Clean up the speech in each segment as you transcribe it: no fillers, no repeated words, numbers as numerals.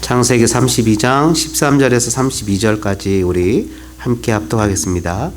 창세기 32장 13절에서 32절까지 우리 함께 합독하겠습니다.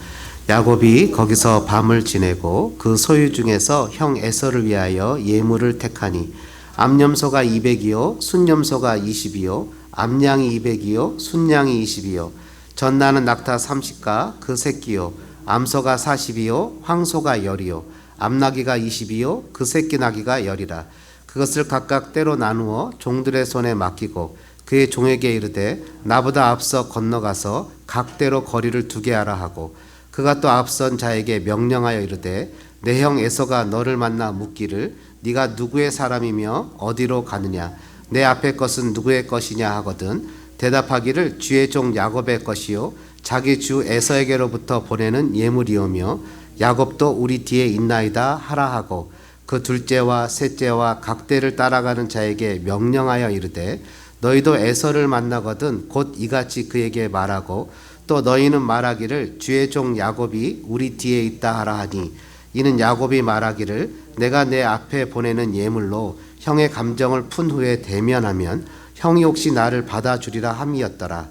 야곱이 거기서 밤을 지내고 그 소유 중에서 형 에서를 위하여 예물을 택하니 암염소가 200이요 순염소가 20이요 암양이 200이요 순양이 20이요 전나는 낙타 30가 그 새끼요 암소가 40이요 황소가 10이요 암나귀가 20이요 그 새끼 나귀가 10이라. 그것을 각각 때로 나누어 종들의 손에 맡기고 그의 종에게 이르되 나보다 앞서 건너가서 각대로 거리를 두게 하라 하고 그가 또 앞선 자에게 명령하여 이르되 내 형 에서가 너를 만나 묻기를 네가 누구의 사람이며 어디로 가느냐 내 앞에 것은 누구의 것이냐 하거든 대답하기를 주의 종 야곱의 것이요 자기 주 에서에게로부터 보내는 예물이오며 야곱도 우리 뒤에 있나이다 하라 하고 그 둘째와 셋째와 각대를 따라가는 자에게 명령하여 이르되 너희도 에서를 만나거든 곧 이같이 그에게 말하고 또 너희는 말하기를 주의 종 야곱이 우리 뒤에 있다 하라 하니 이는 야곱이 말하기를 내가 내 앞에 보내는 예물로 형의 감정을 푼 후에 대면하면 형이 혹시 나를 받아주리라 함이었더라.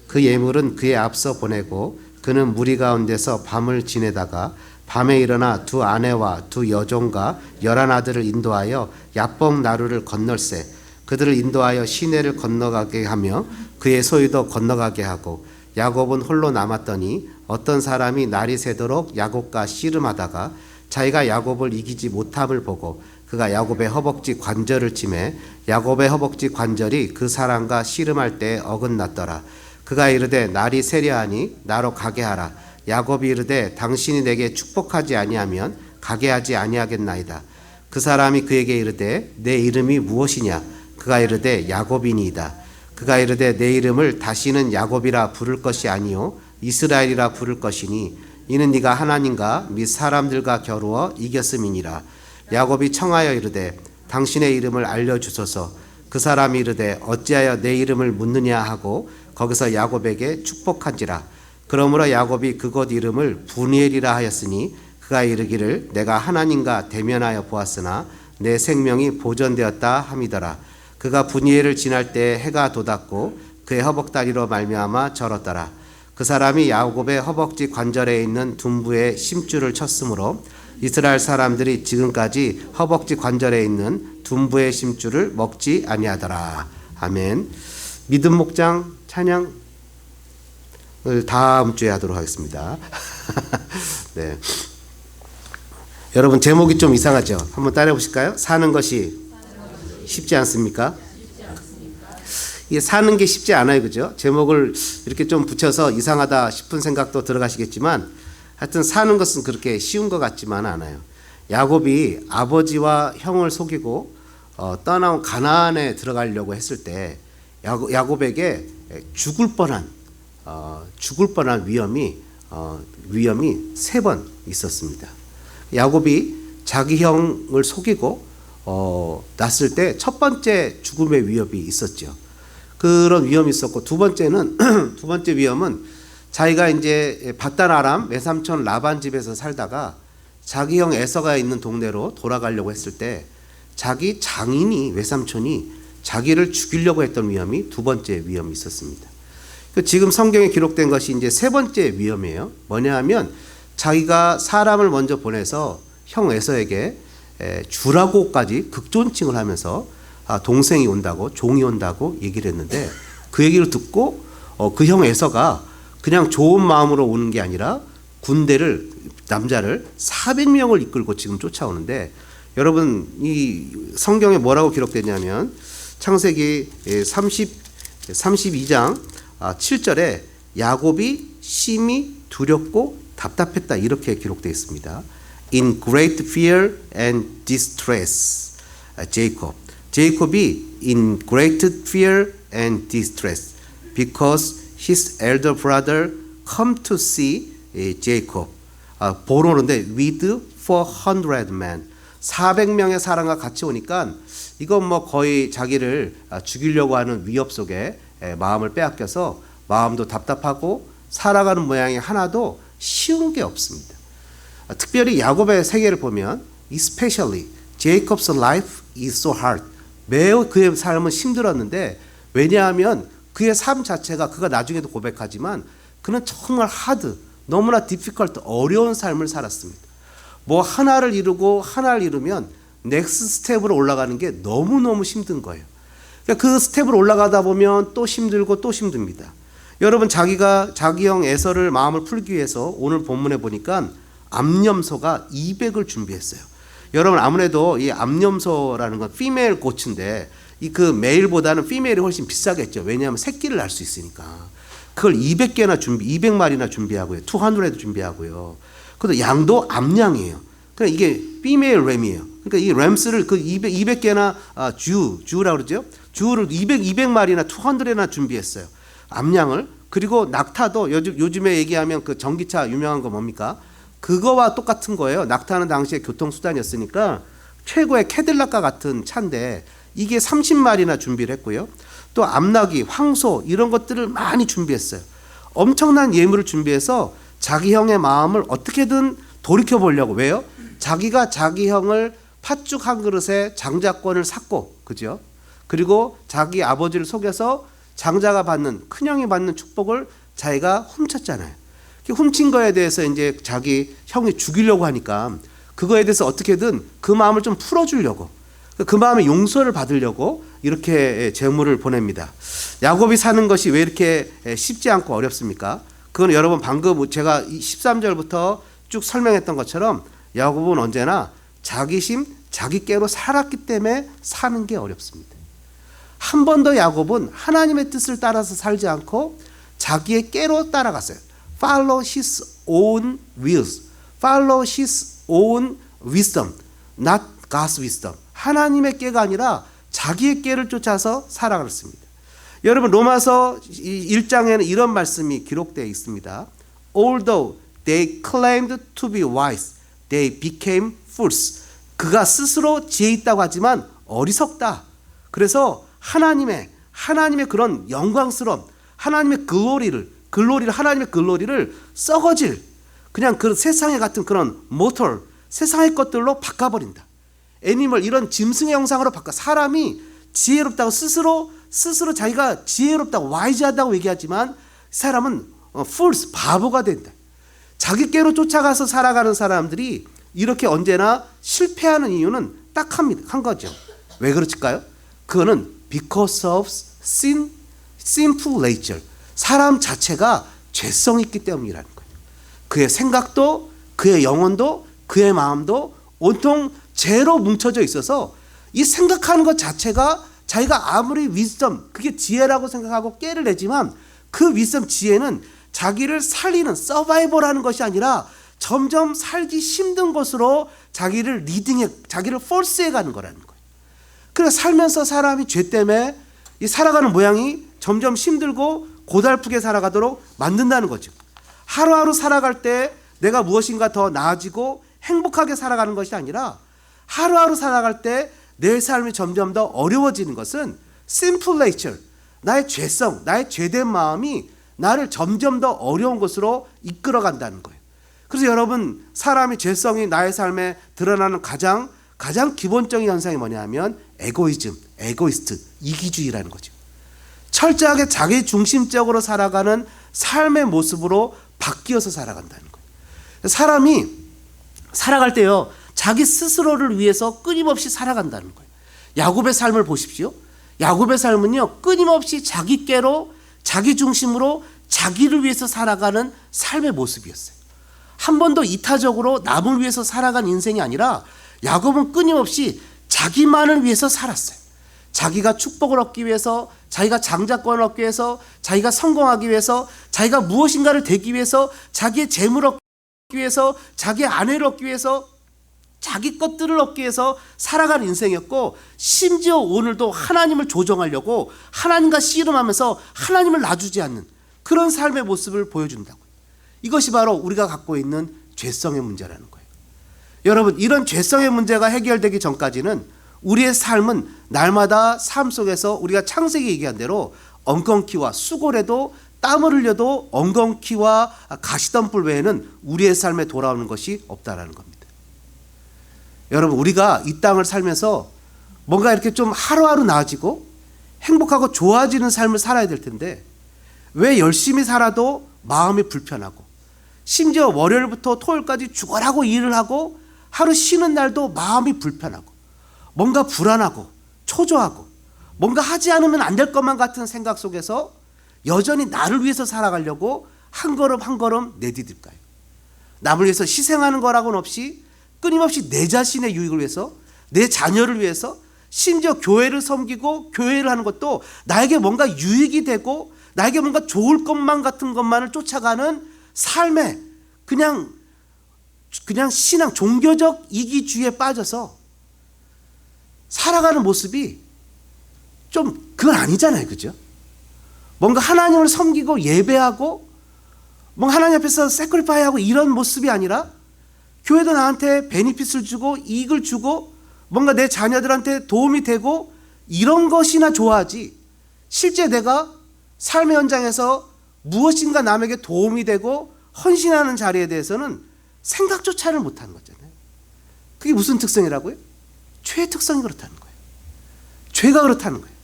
그 예물은 그의 앞서 보내고 그는 무리 가운데서 밤을 지내다가 밤에 일어나 두 아내와 두 여종과 11 아들을 인도하여 야복 나루를 건널세 그들을 인도하여 시내를 건너가게 하며 그의 소유도 건너가게 하고 야곱은 홀로 남았더니 어떤 사람이 날이 새도록 야곱과 씨름하다가 자기가 야곱을 이기지 못함을 보고 그가 야곱의 허벅지 관절을 치매 야곱의 허벅지 관절이 그 사람과 씨름할 때 어긋났더라. 그가 이르되 날이 새려하니 나로 가게 하라. 야곱이 이르되 당신이 내게 축복하지 아니하면 가게 하지 아니하겠나이다. 그 사람이 그에게 이르되 내 이름이 무엇이냐 그가 이르되 야곱이니이다. 그가 이르되 내 이름을 다시는 야곱이라 부를 것이 아니요 이스라엘이라 부를 것이니 이는 네가 하나님과 및 사람들과 겨루어 이겼음이니라. 야곱이 청하여 이르되 당신의 이름을 알려주소서. 그 사람이 이르되 어찌하여 내 이름을 묻느냐 하고 거기서 야곱에게 축복한지라. 그러므로 야곱이 그곳 이름을 브니엘이라 하였으니 그가 이르기를 내가 하나님과 대면하여 보았으나 내 생명이 보존되었다 함이더라. 그가 브니엘을 지날 때 해가 돋았고 그의 허벅다리로 말미암아 절었더라. 그 사람이 야곱의 허벅지 관절에 있는 둔부에 심줄을 쳤으므로 이스라엘 사람들이 지금까지 허벅지 관절에 있는 둔부의 심줄을 먹지 아니하더라. 아멘. 믿음 목장 찬양 다음 주에 하도록 하겠습니다. 네. 여러분 제목이 좀 이상하죠? 한번 따라해 보실까요? 사는 것이 쉽지 않습니까? 이게 사는 게 쉽지 않아요, 그죠? 제목을 이렇게 좀 붙여서 이상하다 싶은 생각도 들어가시겠지만 하여튼 사는 것은 그렇게 쉬운 것 같지만 않아요. 야곱이 아버지와 형을 속이고 떠나온 가나안에 들어가려고 했을 때 야곱에게 죽을 뻔한 위험이 3번 있었습니다. 야곱이 자기 형을 속이고 났을 때 첫 번째 죽음의 위협이 있었죠. 그런 위험이 있었고 두 번째 위험은 자기가 이제 밧단 아람 외삼촌 라반 집에서 살다가 자기 형 에서가 있는 동네로 돌아가려고 했을 때 자기 장인이 외삼촌이 자기를 죽이려고 했던 위험이 두 번째 위험이 있었습니다. 지금 성경에 기록된 것이 이제 세 번째 위험이에요. 뭐냐 하면 자기가 사람을 먼저 보내서 형 에서에게 주라고까지 극존칭을 하면서 동생이 온다고 종이 온다고 얘기를 했는데 그 얘기를 듣고 그 형 에서가 그냥 좋은 마음으로 오는 게 아니라 군대를 남자를 400명을 이끌고 지금 쫓아오는데 여러분 이 성경에 뭐라고 기록되냐면 창세기 32장 7절에 야곱이 심히 두렵고 답답했다 이렇게 기록되어 있습니다. In great fear and distress, 제이콥이 in great fear and distress because his elder brother come to see Jacob. 보러 오는데 with 400 men, 400명의 사람과 같이 오니까 이건 뭐 거의 자기를 죽이려고 하는 위협 속에 마음을 빼앗겨서 마음도 답답하고 살아가는 모양이 하나도 쉬운 게 없습니다. 특별히 야곱의 세계를 보면 especially Jacob's life is so hard. 매우 그의 삶은 힘들었는데 왜냐하면 그의 삶 자체가 그가 나중에도 고백하지만 그는 정말 너무나 디피컬트 어려운 삶을 살았습니다. 뭐 하나를 이루고 하나를 이루면 넥스트 스텝으로 올라가는 게 너무너무 힘든 거예요. 그러니까 그 스텝으로 올라가다 보면 또 힘들고 또 힘듭니다. 여러분 자기가 자기형 에서를 마음을 풀기 위해서 오늘 본문에 보니까 암염소가 200을 준비했어요. 여러분 아무래도 이 암염소라는 건 피메일 고츠인데 이 그 메일보다는 피메일이 훨씬 비싸겠죠. 왜냐하면 새끼를 낳을 수 있으니까. 그걸 200마리나 준비하고요. 200도 준비하고요. 그래도 양도 암양이에요. 그러니까 이게 피메일 램이에요. 그러니까 이 램스를 그 200개나 주라고 그러죠. 주를 200마리나 200나 준비했어요. 암양을. 그리고 낙타도 요즘에 얘기하면 그 전기차 유명한 거 뭡니까? 그거와 똑같은 거예요. 낙타는 당시에 교통수단이었으니까 최고의 캐딜락과 같은 차인데 이게 30마리나 준비를 했고요. 또 암나귀, 황소 이런 것들을 많이 준비했어요. 엄청난 예물을 준비해서 자기 형의 마음을 어떻게든 돌이켜 보려고. 왜요? 자기가 자기 형을 팥죽 한 그릇에 장자권을 샀고, 그죠? 그리고 자기 아버지를 속여서 장자가 받는, 큰형이 받는 축복을 자기가 훔쳤잖아요. 훔친 거에 대해서 이제 자기 형이 죽이려고 하니까 그거에 대해서 어떻게든 그 마음을 좀 풀어주려고, 그 마음의 용서를 받으려고 이렇게 재물을 보냅니다. 야곱이 사는 것이 왜 이렇게 쉽지 않고 어렵습니까? 그건 여러분 방금 제가 13절부터 쭉 설명했던 것처럼 야곱은 언제나 자기심, 자기께로 살았기 때문에 사는 게 어렵습니다. 한 번 더 야곱은 하나님의 뜻을 따라서 살지 않고 자기의 깨로 따라갔어요. Follow his own wills. Follow his own wisdom. Not God's wisdom. 하나님의 깨가 아니라 자기의 깨를 쫓아서 살아갔습니다. 여러분 로마서 1장에는 이런 말씀이 기록되어 있습니다. Although they claimed to be wise, they became fools. 그가 스스로 지혜 있다고 하지만 어리석다. 그래서 하나님의 그런 영광스러운 하나님의 하나님의 글로리를 썩어질 그냥 그 세상에 같은 그런 모털, 세상의 것들로 바꿔버린다. 애니멀 이런 짐승의 형상으로 바꿔. 사람이 지혜롭다고 스스로 자기가 지혜롭다고 와이즈하다고 얘기하지만 사람은 fools, 바보가 된다. 자기 깨로 쫓아가서 살아가는 사람들이 이렇게 언제나 실패하는 이유는 딱 한 거죠. 왜 그렇을까요? 그거는 because of sinful nature. 사람 자체가 죄성이 있기 때문이라는 거예요. 그의 생각도 그의 영혼도 그의 마음도 온통 죄로 뭉쳐져 있어서 이 생각하는 것 자체가 자기가 아무리 wisdom, 그게 지혜라고 생각하고 깨를 내지만 그 wisdom, 지혜는 자기를 살리는 서바이벌하는 것이 아니라 점점 살기 힘든 것으로 자기를 자기를 폴스해 가는 거라는 거예요. 그래서 살면서 사람이 죄 때문에 이 살아가는 모양이 점점 힘들고 고달프게 살아가도록 만든다는 거죠. 하루하루 살아갈 때 내가 무엇인가 더 나아지고 행복하게 살아가는 것이 아니라 하루하루 살아갈 때 내 삶이 점점 더 어려워지는 것은 simple nature, 나의 죄성, 나의 죄된 마음이 나를 점점 더 어려운 것으로 이끌어간다는 거예요. 그래서 여러분 사람이 죄성이 나의 삶에 드러나는 가장 기본적인 현상이 뭐냐면 에고이스트, 이기주의라는 거죠. 철저하게 자기 중심적으로 살아가는 삶의 모습으로 바뀌어서 살아간다는 거예요. 사람이 살아갈 때요, 자기 스스로를 위해서 끊임없이 살아간다는 거예요. 야곱의 삶을 보십시오. 야곱의 삶은요, 끊임없이 자기께로, 자기 중심으로 자기를 위해서 살아가는 삶의 모습이었어요. 한 번도 이타적으로 남을 위해서 살아간 인생이 아니라 야곱은 끊임없이 자기만을 위해서 살았어요. 자기가 축복을 얻기 위해서, 자기가 장자권을 얻기 위해서, 자기가 성공하기 위해서, 자기가 무엇인가를 되기 위해서, 자기의 재물을 얻기 위해서, 자기의 아내를 얻기 위해서, 자기 것들을 얻기 위해서 살아가는 인생이었고, 심지어 오늘도 하나님을 조정하려고 하나님과 씨름하면서 하나님을 놔주지 않는 그런 삶의 모습을 보여준다고요. 이것이 바로 우리가 갖고 있는 죄성의 문제라는 거예요. 여러분, 이런 죄성의 문제가 해결되기 전까지는 우리의 삶은 날마다 삶 속에서 우리가 창세기 얘기한 대로 엉겅퀴와 수고라도 땀을 흘려도 엉겅퀴와 가시덤불 외에는 우리의 삶에 돌아오는 것이 없다라는 겁니다. 여러분, 우리가 이 땅을 살면서 뭔가 이렇게 좀 하루하루 나아지고 행복하고 좋아지는 삶을 살아야 될 텐데 왜 열심히 살아도 마음이 불편하고 심지어 월요일부터 토요일까지 죽어라고 일을 하고 하루 쉬는 날도 마음이 불편하고 뭔가 불안하고 초조하고 뭔가 하지 않으면 안 될 것만 같은 생각 속에서 여전히 나를 위해서 살아가려고 한 걸음 한 걸음 내디딜까요? 남을 위해서 희생하는 거라고는 없이 끊임없이 내 자신의 유익을 위해서 내 자녀를 위해서 심지어 교회를 섬기고 교회를 하는 것도 나에게 뭔가 유익이 되고 나에게 뭔가 좋을 것만 같은 것만을 쫓아가는 삶에 그냥 신앙 종교적 이기주의에 빠져서 살아가는 모습이 좀 그건 아니잖아요. 그죠? 뭔가 하나님을 섬기고 예배하고 뭔가 하나님 앞에서 세크리파이하고 이런 모습이 아니라 교회도 나한테 베니핏을 주고 이익을 주고 뭔가 내 자녀들한테 도움이 되고 이런 것이나 좋아하지 실제 내가 삶의 현장에서 무엇인가 남에게 도움이 되고 헌신하는 자리에 대해서는 생각조차를 못하는 거잖아요. 그게 무슨 특성이라고요? 죄의 특성이 그렇다는 거예요. 죄가 그렇다는 거예요.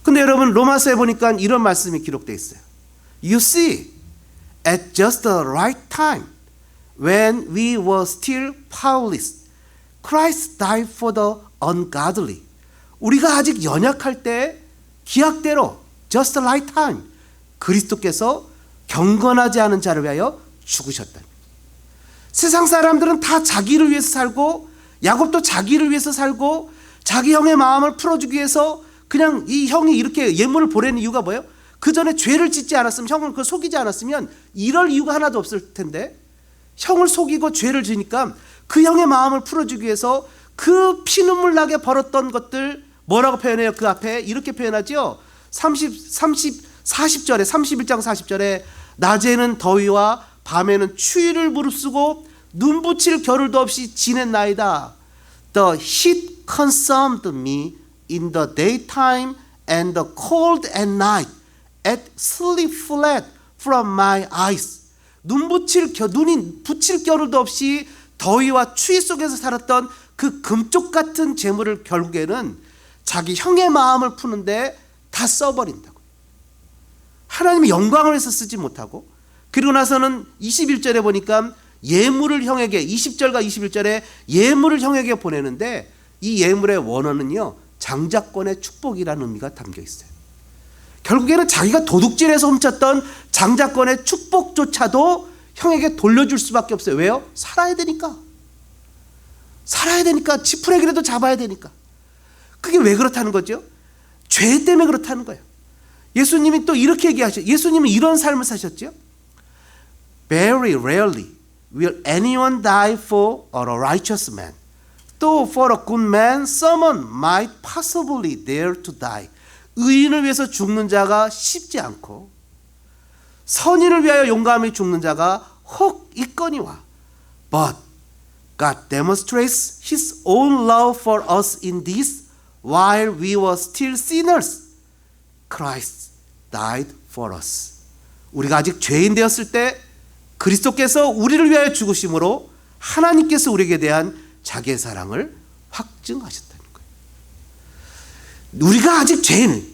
근데 여러분 로마서에 보니까 이런 말씀이 기록되어 있어요. You see, at just the right time, when we were still powerless, Christ died for the ungodly. 우리가 아직 연약할 때 기약대로 just the right time, 그리스도께서 경건하지 않은 자를 위하여 죽으셨다. 세상 사람들은 다 자기를 위해서 살고 야곱도 자기를 위해서 살고 자기 형의 마음을 풀어주기 위해서 그냥 이 형이 이렇게 예물을 보내는 이유가 뭐예요? 그 전에 죄를 짓지 않았으면 형을 그걸 속이지 않았으면 이럴 이유가 하나도 없을 텐데 형을 속이고 죄를 지니까 그 형의 마음을 풀어주기 위해서 그 피눈물 나게 벌었던 것들 뭐라고 표현해요? 그 앞에 이렇게 표현하죠. 40절에 31장 40절에 낮에는 더위와 밤에는 추위를 무릅쓰고 눈 붙일 겨를도 없이 지냈나이다. The heat consumed me in the daytime and the cold at night. At sleep fled from my eyes. 눈이 붙일 겨를도 없이 더위와 추위 속에서 살았던 그 금쪽 같은 재물을 결국에는 자기 형의 마음을 푸는데 다 써버린다고. 하나님의 영광을 위해서 쓰지 못하고 그리고 나서는 21절에 보니까 예물을 형에게 20절과 21절에 예물을 형에게 보내는데 이 예물의 원어는요 장자권의 축복이라는 의미가 담겨 있어요. 결국에는 자기가 도둑질해서 훔쳤던 장자권의 축복조차도 형에게 돌려줄 수밖에 없어요. 왜요? 살아야 되니까. 지푸레기라도 잡아야 되니까. 그게 왜 그렇다는 거죠? 죄 때문에 그렇다는 거예요. 예수님이 또 이렇게 얘기하셨죠. 예수님은 이런 삶을 사셨죠. Very rarely will anyone die for a righteous man. Though for a good man, someone might possibly dare to die. 의인을 위해서 죽는 자가 쉽지 않고 선인을 위하여 용감히 죽는 자가 혹 있거니와. But God demonstrates His own love for us in this, while we were still sinners, Christ died for us. 우리가 아직 죄인 되었을 때 그리스도께서 우리를 위하여 죽으심으로 하나님께서 우리에게 대한 자기의 사랑을 확증하셨다는 거예요. 우리가 아직 죄인,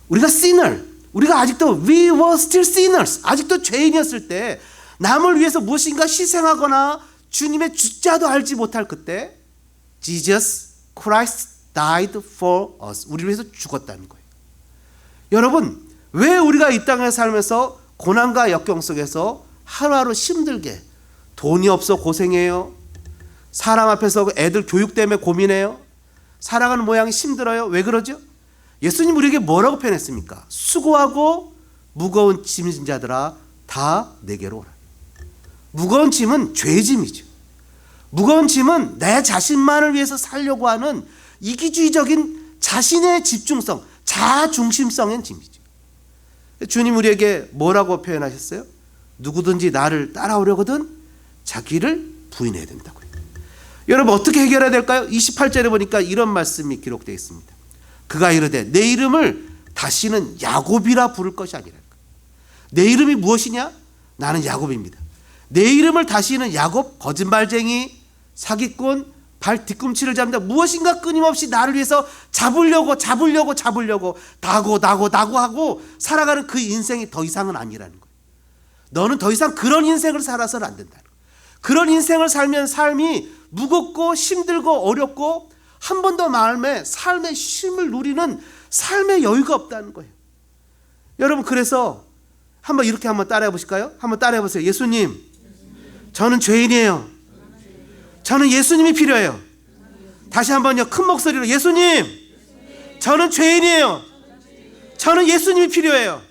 우리가 sinner, 우리가 아직도 we were still sinners, 아직도 죄인이었을 때 남을 위해서 무엇인가 희생하거나 주님의 주자도 알지 못할 그때 Jesus Christ died for us. 우리를 위해서 죽었다는 거예요. 여러분, 왜 우리가 이 땅에 살면서 고난과 역경 속에서 하루하루 힘들게 돈이 없어 고생해요? 사람 앞에서 애들 교육 때문에 고민해요? 살아가는 모양이 힘들어요? 왜 그러죠? 예수님 우리에게 뭐라고 표현했습니까? 수고하고 무거운 짐진 자들아 다 내게로 오라. 무거운 짐은 죄짐이죠. 무거운 짐은 내 자신만을 위해서 살려고 하는 이기주의적인 자신의 집중성, 자중심성인 짐이죠. 주님 우리에게 뭐라고 표현하셨어요? 누구든지 나를 따라오려거든 자기를 부인해야 된다고요. 여러분 어떻게 해결해야 될까요? 28절에 보니까 이런 말씀이 기록되어 있습니다. 그가 이르되 내 이름을 다시는 야곱이라 부를 것이 아니라. 내 이름이 무엇이냐? 나는 야곱입니다. 내 이름을 다시는 야곱, 거짓말쟁이, 사기꾼, 발 뒤꿈치를 잡는다. 무엇인가 끊임없이 나를 위해서 잡으려고 나고 하고 살아가는 그 인생이 더 이상은 아니라는 거예요. 너는 더 이상 그런 인생을 살아서는 안 된다는 거예요. 그런 인생을 살면 삶이 무겁고 힘들고 어렵고 한 번도 삶의 쉼을 누리는 삶의 여유가 없다는 거예요. 여러분, 그래서 한번 따라해 보실까요? 한번 따라해 보세요. 예수님, 저는 죄인이에요. 저는 예수님이 필요해요. 다시 한번요, 큰 목소리로. 예수님, 저는 죄인이에요. 저는 예수님이 필요해요.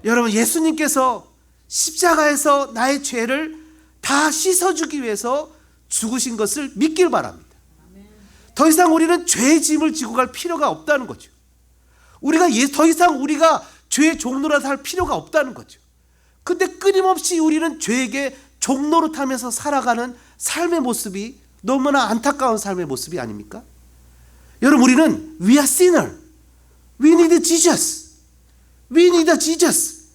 여러분, 예수님께서 십자가에서 나의 죄를 다 씻어주기 위해서 죽으신 것을 믿길 바랍니다. 더 이상 우리는 죄의 짐을 지고 갈 필요가 없다는 거죠. 더 이상 우리가 죄의 종로라 살 필요가 없다는 거죠. 근데 끊임없이 우리는 죄에게 종로로 타면서 살아가는 삶의 모습이 너무나 안타까운 삶의 모습이 아닙니까? 여러분, 우리는 we are sinner. We need Jesus. We need Jesus.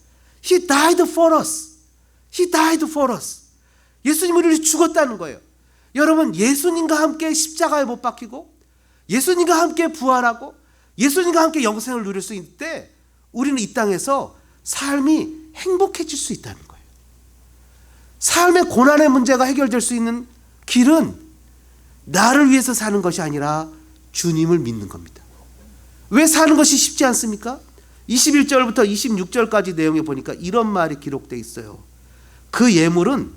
He died for us. He died for us. 예수님은 우리를 죽었다는 거예요. 여러분, 예수님과 함께 십자가에 못 박히고 예수님과 함께 부활하고 예수님과 함께 영생을 누릴 수 있을 때 우리는 이 땅에서 삶이 행복해질 수 있다는 거예요. 삶의 고난의 문제가 해결될 수 있는 길은 나를 위해서 사는 것이 아니라 주님을 믿는 겁니다. 왜 사는 것이 쉽지 않습니까? 21절부터 26절까지 내용에 보니까 이런 말이 기록되어 있어요. 그 예물을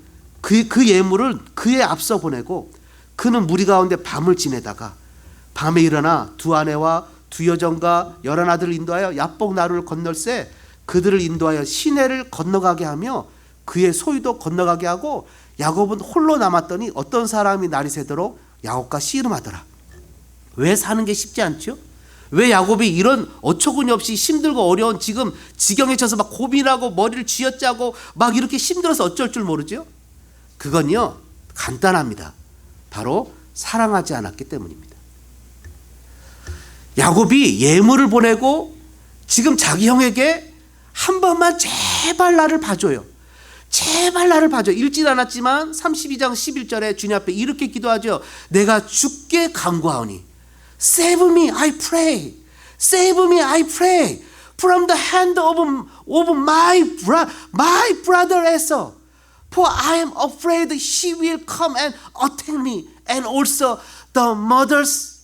그에 앞서 보내고 그는 무리 가운데 밤을 지내다가 밤에 일어나 두 아내와 두 여종과 11아들을 인도하여 야복 나루를 건널새 그들을 인도하여 시내를 건너가게 하며 그의 소유도 건너가게 하고 야곱은 홀로 남았더니 어떤 사람이 날이 새도록 야곱과 씨름하더라. 왜 사는 게 쉽지 않죠? 왜 야곱이 이런 어처구니 없이 힘들고 어려운 지금 지경에 처해서 막 고민하고 머리를 쥐어짜고 막 이렇게 힘들어서 어쩔 줄 모르죠? 그건요, 간단합니다. 바로 사랑하지 않았기 때문입니다. 야곱이 예물을 보내고 지금 자기 형에게 한 번만 제발 나를 봐줘요. 제발 나를 봐줘. 읽진 않았지만 32장 11절에 주님 앞에 이렇게 기도하죠. 내가 죽게 간구하오니 Save me, I pray. Save me, I pray. From the hand of my brother Esau. For I am afraid he will come and attack me. And also the mothers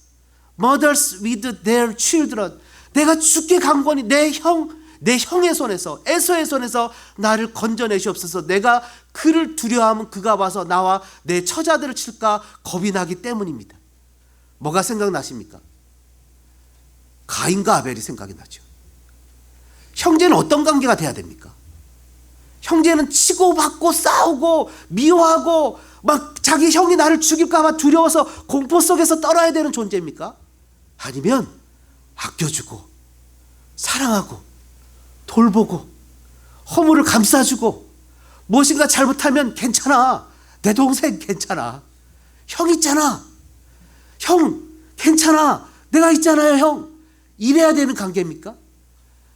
with their children. 내가 죽게 간구하니 내 형의 손에서 에서의 손에서 나를 건져내시옵소서. 내가 그를 두려워하면 그가 와서 나와 내 처자들을 칠까 겁이 나기 때문입니다. 뭐가 생각나십니까? 가인과 아벨이 생각이 나죠. 형제는 어떤 관계가 돼야 됩니까? 형제는 치고받고 싸우고 미워하고 막 자기 형이 나를 죽일까 봐 두려워서 공포 속에서 떨어야 되는 존재입니까? 아니면 아껴주고 사랑하고 돌보고 허물을 감싸주고 무엇인가 잘못하면 괜찮아. 내 동생 괜찮아. 형 있잖아. 형 괜찮아. 내가 있잖아요, 형. 이래야 되는 관계입니까?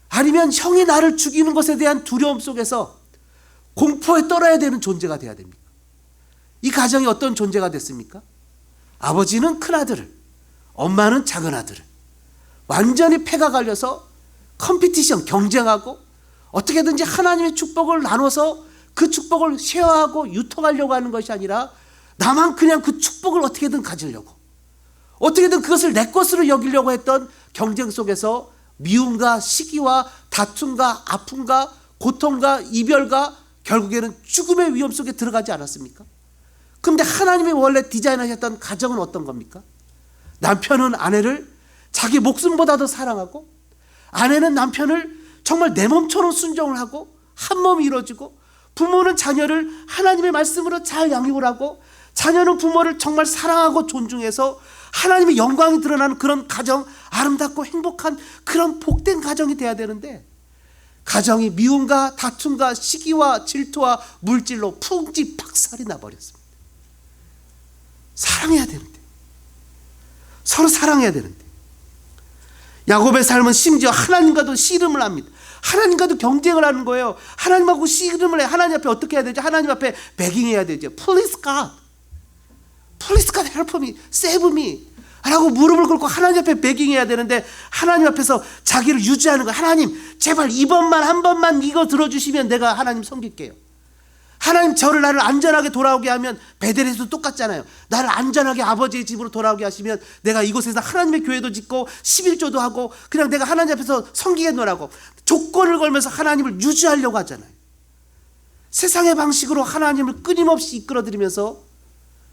아니면 형이 나를 죽이는 것에 대한 두려움 속에서 공포에 떨어야 되는 존재가 돼야 됩니까? 이 가정이 어떤 존재가 됐습니까? 아버지는 큰아들을, 엄마는 작은아들을 완전히 패가 갈려서 컴피티션, 경쟁하고 어떻게든지 하나님의 축복을 나눠서 그 축복을 쉐어하고 유통하려고 하는 것이 아니라 나만 그냥 그 축복을 어떻게든 가지려고 어떻게든 그것을 내 것으로 여기려고 했던 경쟁 속에서 미움과 시기와 다툼과 아픔과 고통과 이별과 결국에는 죽음의 위험 속에 들어가지 않았습니까? 그런데 하나님이 원래 디자인하셨던 가정은 어떤 겁니까? 남편은 아내를 자기 목숨보다도 사랑하고 아내는 남편을 정말 내 몸처럼 순종을 하고 한 몸이 이루어지고 부모는 자녀를 하나님의 말씀으로 잘 양육을 하고 자녀는 부모를 정말 사랑하고 존중해서 하나님의 영광이 드러나는 그런 가정, 아름답고 행복한 그런 복된 가정이 돼야 되는데 가정이 미움과 다툼과 시기와 질투와 물질로 풍지박살이 나버렸습니다. 사랑해야 되는데, 서로 사랑해야 되는데 야곱의 삶은 심지어 하나님과도 씨름을 합니다. 하나님과도 경쟁을 하는 거예요. 하나님하고 씨름을 해. 하나님 앞에 어떻게 해야 되죠? 하나님 앞에 베깅해야 되죠. Please God, Please God help me, save me 라고 무릎을 꿇고 하나님 앞에 베깅해야 되는데 하나님 앞에서 자기를 유지하는 거예요. 하나님 제발 이번만 한 번만 이거 들어주시면 내가 하나님 섬길게요. 하나님 나를 안전하게 돌아오게 하면 베델에서도 똑같잖아요. 나를 안전하게 아버지의 집으로 돌아오게 하시면 내가 이곳에서 하나님의 교회도 짓고 11조도 하고 그냥 내가 하나님 앞에서 섬기겠노라고 조건을 걸면서 하나님을 유지하려고 하잖아요. 세상의 방식으로 하나님을 끊임없이 이끌어들이면서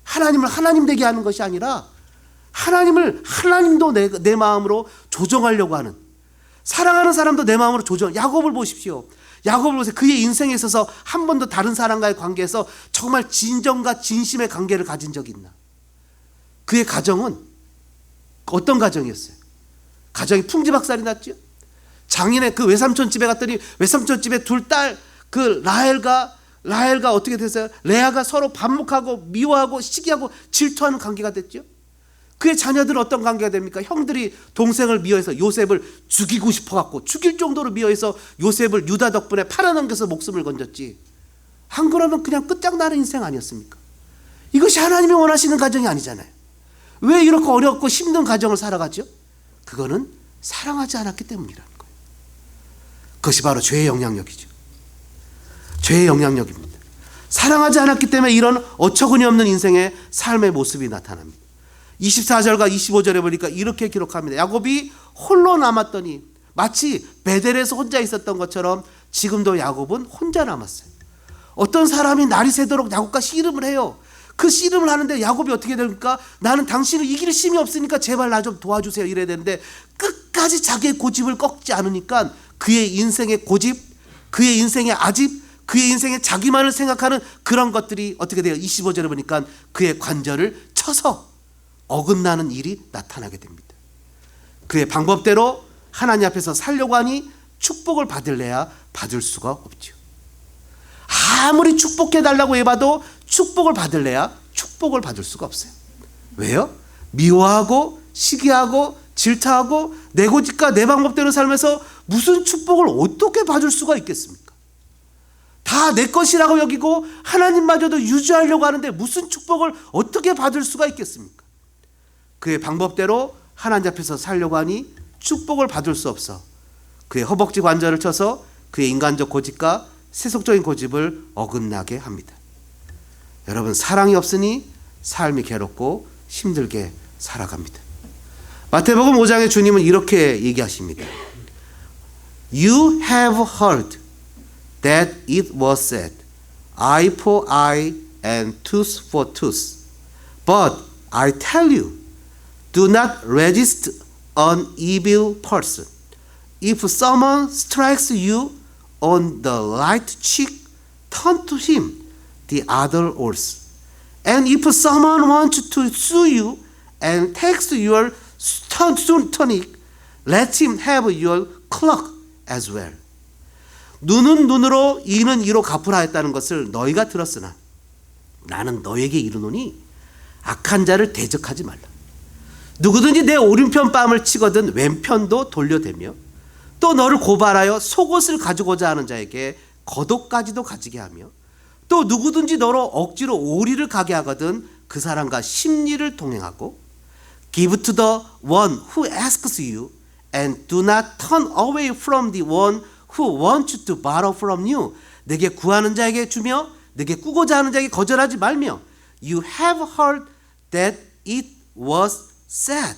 하나님을 하나님 되게 하는 것이 아니라 하나님을 하나님도 내 마음으로 조정하려고 하는, 사랑하는 사람도 내 마음으로 조정. 야곱을 보십시오. 야곱을 보세요. 그의 인생에 있어서 한 번도 다른 사람과의 관계에서 정말 진정과 진심의 관계를 가진 적이 있나? 그의 가정은 어떤 가정이었어요? 가정이 풍지박살이 났죠. 장인의 그 외삼촌 집에 갔더니 외삼촌 집에 둘 딸, 그 라헬과 어떻게 됐어요? 레아가 서로 반목하고 미워하고 시기하고 질투하는 관계가 됐죠. 그의 자녀들은 어떤 관계가 됩니까? 형들이 동생을 미워해서 요셉을 죽이고 싶어갖고 죽일 정도로 미워해서 요셉을 유다 덕분에 팔아넘겨서 목숨을 건졌지. 안 그러면 그냥 끝장나는 인생 아니었습니까? 이것이 하나님이 원하시는 가정이 아니잖아요. 왜 이렇게 어렵고 힘든 가정을 살아가죠? 그거는 사랑하지 않았기 때문이라는 거예요. 그것이 바로 죄의 영향력이죠. 죄의 영향력입니다. 사랑하지 않았기 때문에 이런 어처구니 없는 인생의 삶의 모습이 나타납니다. 24절과 25절에 보니까 이렇게 기록합니다. 야곱이 홀로 남았더니 마치 베델에서 혼자 있었던 것처럼 지금도 야곱은 혼자 남았어요. 어떤 사람이 날이 새도록 야곱과 씨름을 해요. 그 씨름을 하는데 야곱이 어떻게 됩니까? 나는 당신을 이길 힘이 없으니까 제발 나 좀 도와주세요 이래야 되는데 끝까지 자기의 고집을 꺾지 않으니까 그의 인생의 고집, 그의 인생의 아집, 그의 인생의 자기만을 생각하는 그런 것들이 어떻게 돼요? 25절에 보니까 그의 관절을 쳐서 어긋나는 일이 나타나게 됩니다. 그의 방법대로 하나님 앞에서 살려고 하니 축복을 받을래야 받을 수가 없죠. 아무리 축복해달라고 해봐도 축복을 받을래야 축복을 받을 수가 없어요. 왜요? 미워하고 시기하고 질투하고 내 고집과 내 방법대로 살면서 무슨 축복을 어떻게 받을 수가 있겠습니까? 다 내 것이라고 여기고 하나님마저도 유지하려고 하는데 무슨 축복을 어떻게 받을 수가 있겠습니까? 그의 방법대로 하나님 앞에서 살려고 하니 축복을 받을 수 없어 그의 허벅지 관절을 쳐서 그의 인간적 고집과 세속적인 고집을 어긋나게 합니다. 여러분, 사랑이 없으니 삶이 괴롭고 힘들게 살아갑니다. 마태복음 5장에 주님은 이렇게 얘기하십니다. You have heard that it was said, eye for eye and tooth for tooth. But I tell you, do not resist an evil person. If someone strikes you on the right cheek, turn to him the other also. And if someone wants to sue you and takes your tunic, let him have your cloak as well. 눈은 눈으로 이는 이로 갚으라 했다는 것을 너희가 들었으나 나는 너에게 이르노니 악한 자를 대적하지 말라. 누구든지 내 오른편 뺨을 치거든 왼편도 돌려대며 또 너를 고발하여 속옷을 가지고자 하는 자에게 겉옷까지도 가지게 하며 또 누구든지 너로 억지로 오리를 가게 하거든 그 사람과 심리를 동행하고 Give to the one who asks you and do not turn away from the one who wants to borrow from you. 내게 구하는 자에게 주며 내게 꾸고자 하는 자에게 거절하지 말며 You have heard that it was said,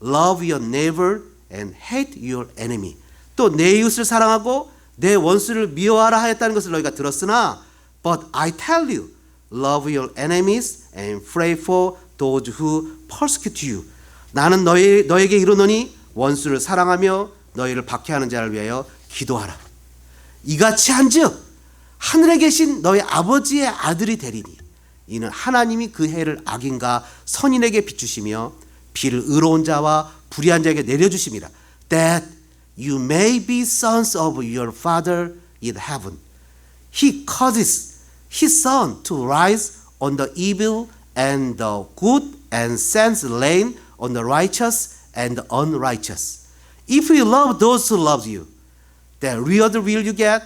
love your neighbor and hate your enemy. 또 내 이웃을 사랑하고 내 원수를 미워하라 하였다는 것을 너희가 들었으나 But I tell you, love your enemies and pray for those who persecute you. 나는 너에게 이르노니 원수를 사랑하며 너희를 박해하는 자를 위하여 기도하라. 이같이 한즉 하늘에 계신 너희 아버지의 아들이 되리니 이는 하나님이 그 해를 악인과 선인에게 비추시며 비를 의로운 자와 불의한 자에게 내려주심이라. That you may be sons of your Father in heaven. He causes his sun to rise on the evil and the good and sends rain on the righteous and the unrighteous. If you love those who love you, then reward will you get?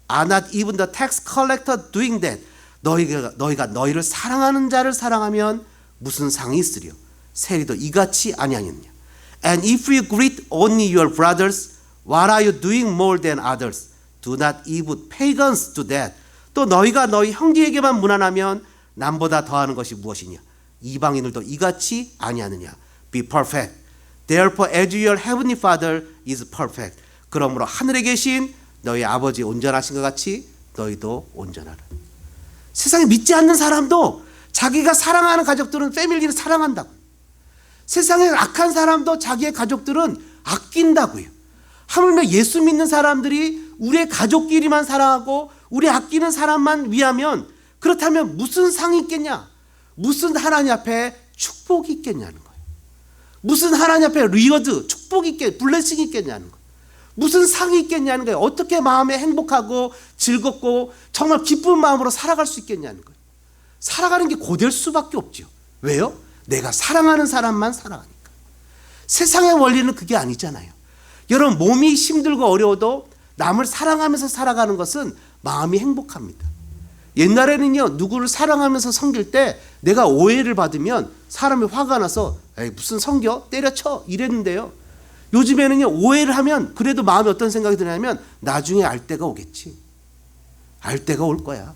Are not even the tax collector doing that? 너희가 너희를 사랑하는 자를 사랑하면 무슨 상이 있으리요. 세리도 이같이 아니하느냐. And if you greet only your brothers, what are you doing more than others? Do not even pagans do that. 또 너희가 너희 형제에게만 무난하면 남보다 더하는 것이 무엇이냐. 이방인들도 이같이 아니하느냐. Be perfect. Therefore as your heavenly Father is perfect. 그러므로 하늘에 계신 너희 아버지 온전하신 것 같이 너희도 온전하라. 세상에 믿지 않는 사람도 자기가 사랑하는 가족들은 패밀리를 사랑한다고. 세상에 악한 사람도 자기의 가족들은 아낀다고요. 하물며 예수 믿는 사람들이 우리의 가족끼리만 사랑하고 우리 아끼는 사람만 위하면 그렇다면 무슨 상이 있겠냐? 무슨 하나님 앞에 축복이 있겠냐는 거예요. 무슨 하나님 앞에 리워드, 축복이 있겠, 블레싱이 있겠냐는 거예요. 무슨 상이 있겠냐는 거예요. 어떻게 마음에 행복하고 즐겁고 정말 기쁜 마음으로 살아갈 수 있겠냐는 거예요. 살아가는 게 고될 수밖에 없죠. 왜요? 내가 사랑하는 사람만 살아가니까. 세상의 원리는 그게 아니잖아요. 여러분 몸이 힘들고 어려워도 남을 사랑하면서 살아가는 것은 마음이 행복합니다. 옛날에는요 누구를 사랑하면서 섬길 때 내가 오해를 받으면 사람이 화가 나서 에이 무슨 섬겨? 때려쳐 이랬는데요. 요즘에는요 오해를 하면 그래도 마음에 어떤 생각이 드냐면 나중에 알 때가 오겠지. 알 때가 올 거야.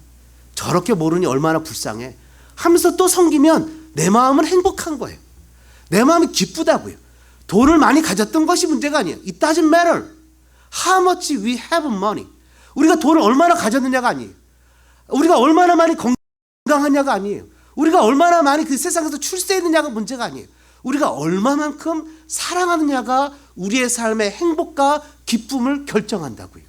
저렇게 모르니 얼마나 불쌍해 하면서 또 섬기면 내 마음은 행복한 거예요. 내 마음이 기쁘다고요. 돈을 많이 가졌던 것이 문제가 아니에요. It doesn't matter how much we have money. 우리가 돈을 얼마나 가졌느냐가 아니에요. 우리가 얼마나 많이 건강하냐가 아니에요. 우리가 얼마나 많이 그 세상에서 출세했느냐가 문제가 아니에요. 우리가 얼마만큼 사랑하느냐가 우리의 삶의 행복과 기쁨을 결정한다고요.